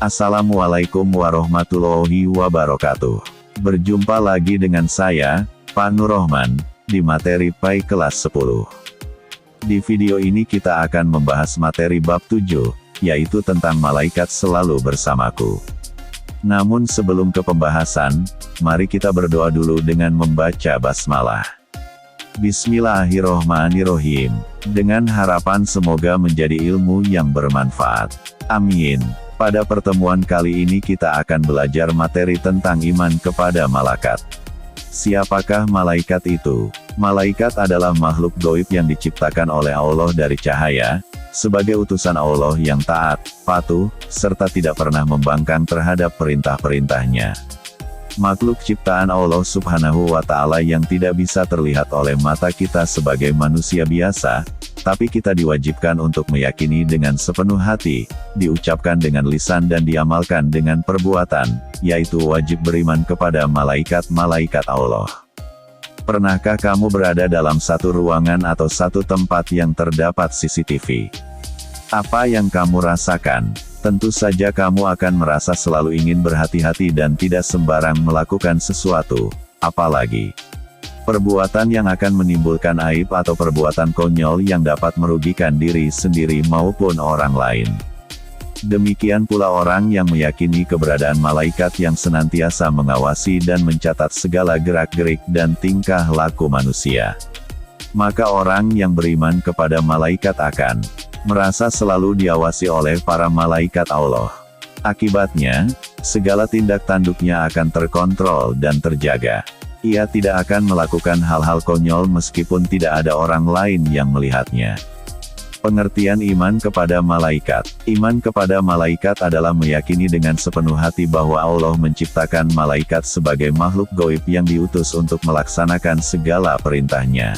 Assalamualaikum warahmatullahi wabarakatuh. Berjumpa lagi dengan saya, Pak Nur Rohman, di materi PAI kelas 10. Di video ini kita akan membahas materi bab 7, yaitu tentang malaikat selalu bersamaku. Namun sebelum ke pembahasan, mari kita berdoa dulu dengan membaca basmalah. Bismillahirrohmanirrohim. Dengan harapan semoga menjadi ilmu yang bermanfaat. Amin. Pada pertemuan kali ini kita akan belajar materi tentang iman kepada malaikat. Siapakah malaikat itu? Malaikat adalah makhluk gaib yang diciptakan oleh Allah dari cahaya, sebagai utusan Allah yang taat, patuh, serta tidak pernah membangkang terhadap perintah-perintahnya. Makhluk ciptaan Allah Subhanahu wa Ta'ala yang tidak bisa terlihat oleh mata kita sebagai manusia biasa, tapi kita diwajibkan untuk meyakini dengan sepenuh hati, diucapkan dengan lisan dan diamalkan dengan perbuatan, yaitu wajib beriman kepada malaikat-malaikat Allah. Pernahkah kamu berada dalam satu ruangan atau satu tempat yang terdapat CCTV? Apa yang kamu rasakan? Tentu saja kamu akan merasa selalu ingin berhati-hati dan tidak sembarang melakukan sesuatu, apalagi perbuatan yang akan menimbulkan aib atau perbuatan konyol yang dapat merugikan diri sendiri maupun orang lain. Demikian pula orang yang meyakini keberadaan malaikat yang senantiasa mengawasi dan mencatat segala gerak-gerik dan tingkah laku manusia. Maka orang yang beriman kepada malaikat akan merasa selalu diawasi oleh para malaikat Allah. Akibatnya, segala tindak tanduknya akan terkontrol dan terjaga. Ia tidak akan melakukan hal-hal konyol meskipun tidak ada orang lain yang melihatnya. Pengertian iman kepada malaikat. Iman kepada malaikat adalah meyakini dengan sepenuh hati bahwa Allah menciptakan malaikat sebagai makhluk gaib yang diutus untuk melaksanakan segala perintahnya.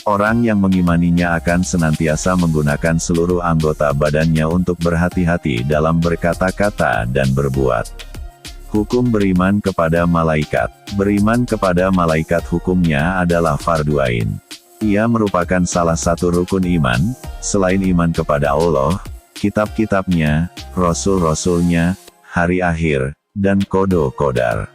Orang yang mengimaninya akan senantiasa menggunakan seluruh anggota badannya untuk berhati-hati dalam berkata-kata dan berbuat. Hukum beriman kepada malaikat. Beriman kepada malaikat hukumnya adalah fardu ain. Ia merupakan salah satu rukun iman, selain iman kepada Allah, kitab-kitabnya, rasul-rasulnya, hari akhir, dan qada-qadar.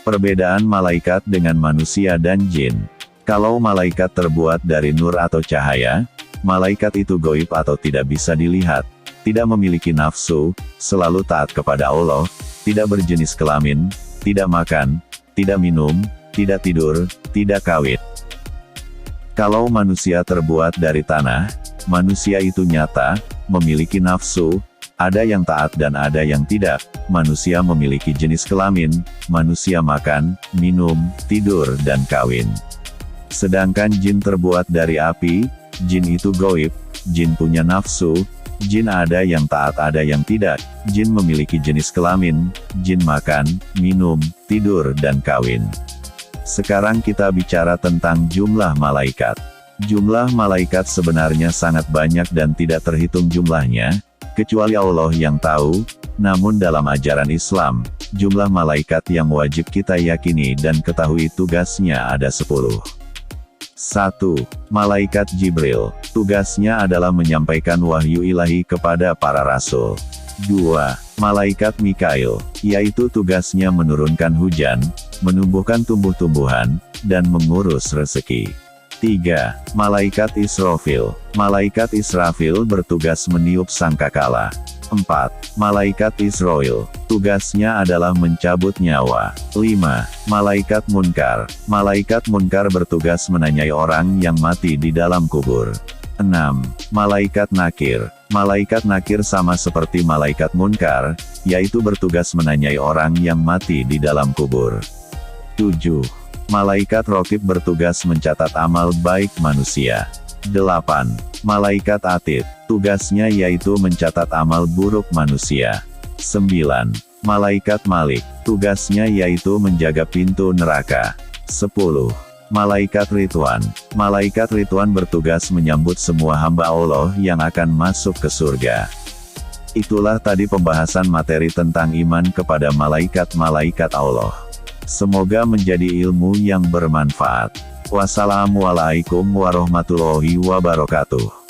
Perbedaan malaikat dengan manusia dan jin. Kalau malaikat terbuat dari nur atau cahaya, malaikat itu gaib atau tidak bisa dilihat, tidak memiliki nafsu, selalu taat kepada Allah, tidak berjenis kelamin, tidak makan, tidak minum, tidak tidur, tidak kawin. Kalau manusia terbuat dari tanah, manusia itu nyata, memiliki nafsu, ada yang taat dan ada yang tidak. Manusia memiliki jenis kelamin, manusia makan, minum, tidur dan kawin. Sedangkan jin terbuat dari api, jin itu gaib, jin punya nafsu, jin ada yang taat ada yang tidak, jin memiliki jenis kelamin, jin makan, minum, tidur dan kawin. Sekarang kita bicara tentang jumlah malaikat. Jumlah malaikat sebenarnya sangat banyak dan tidak terhitung jumlahnya, kecuali Allah yang tahu, namun dalam ajaran Islam, jumlah malaikat yang wajib kita yakini dan ketahui tugasnya ada 10. 1. Malaikat Jibril. Tugasnya adalah menyampaikan wahyu ilahi kepada para rasul. 2. Malaikat Mikail, yaitu tugasnya menurunkan hujan, menumbuhkan tumbuh-tumbuhan, dan mengurus rezeki. 3. Malaikat Israfil. Malaikat Israfil bertugas meniup sangkakala. 4. Malaikat Israil. Tugasnya adalah mencabut nyawa. 5. Malaikat Munkar. Malaikat Munkar bertugas menanyai orang yang mati di dalam kubur. 6. Malaikat Nakir. Malaikat Nakir sama seperti malaikat Munkar, yaitu bertugas menanyai orang yang mati di dalam kubur. 7. Malaikat Raqib bertugas mencatat amal baik manusia. 8. Malaikat Atid. Tugasnya yaitu mencatat amal buruk manusia. 9. Malaikat Malik. Tugasnya yaitu menjaga pintu neraka. 10. Malaikat Ridwan. Malaikat Ridwan bertugas menyambut semua hamba Allah yang akan masuk ke surga. Itulah tadi pembahasan materi tentang iman kepada malaikat-malaikat Allah. Semoga menjadi ilmu yang bermanfaat. Wassalamualaikum warahmatullahi wabarakatuh.